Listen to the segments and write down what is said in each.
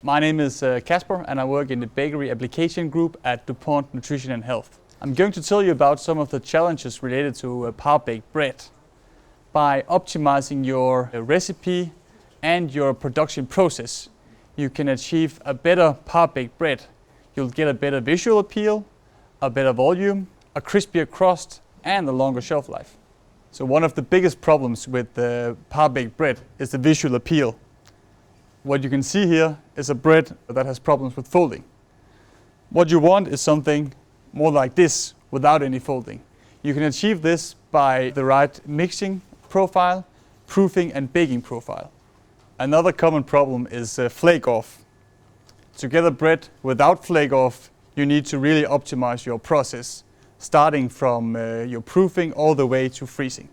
My name is Casper and I work in the bakery application group at DuPont Nutrition and Health. I'm going to tell you about some of the challenges related to par-baked bread. By optimizing your recipe and your production process, you can achieve a better par-baked bread. You'll get a better visual appeal, a better volume, a crispier crust and a longer shelf life. So one of the biggest problems with the par-baked bread is the visual appeal. What you can see here is a bread that has problems with folding. What you want is something more like this without any folding. You can achieve this by the right mixing profile, proofing and baking profile. Another common problem is flake off. To get a bread without flake off, you need to really optimize your process, starting from your proofing all the way to freezing.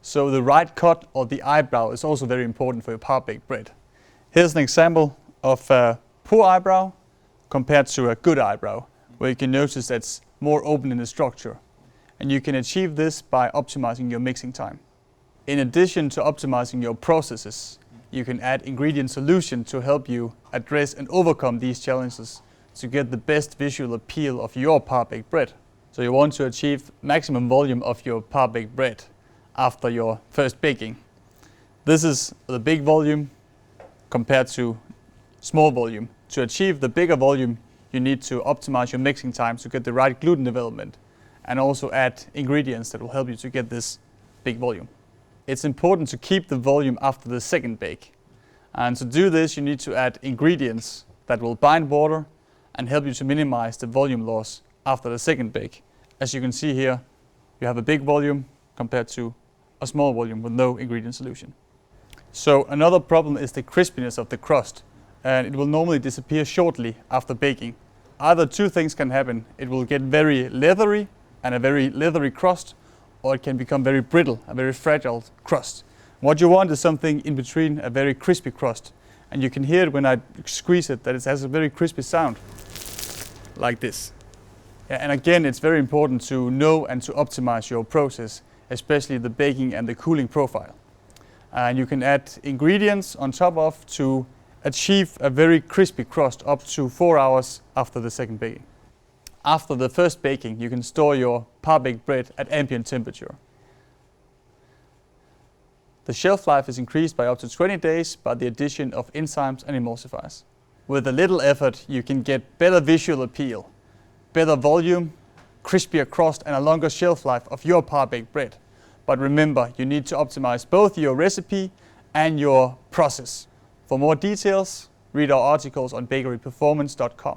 So the right cut or the eyebrow is also very important for your par-baked bread. Here's an example of a poor eyebrow compared to a good eyebrow, where you can notice that's more open in the structure. And you can achieve this by optimizing your mixing time. In addition to optimizing your processes, you can add ingredient solution to help you address and overcome these challenges to get the best visual appeal of your par-baked bread. So you want to achieve maximum volume of your par-baked bread after your first baking. This is the big volume compared to small volume. To achieve the bigger volume, you need to optimize your mixing time to get the right gluten development and also add ingredients that will help you to get this big volume. It's important to keep the volume after the second bake. And to do this, you need to add ingredients that will bind water and help you to minimize the volume loss after the second bake. As you can see here, you have a big volume compared to a small volume with no ingredient solution. So another problem is the crispiness of the crust, and it will normally disappear shortly after baking. Either two things can happen. It will get very leathery and a very leathery crust, or it can become very brittle, a very fragile crust. What you want is something in between, a very crispy crust. And you can hear it when I squeeze it, that it has a very crispy sound, like this. And again, it's very important to know and to optimize your process, especially the baking and the cooling profile. And you can add ingredients on top of to achieve a very crispy crust up to 4 hours after the second baking. After the first baking, you can store your par-baked bread at ambient temperature. The shelf life is increased by up to 20 days by the addition of enzymes and emulsifiers. With a little effort, you can get better visual appeal, better volume, crispier crust and a longer shelf life of your par-baked bread. But remember, you need to optimize both your recipe and your process. For more details, read our articles on bakeryperformance.com.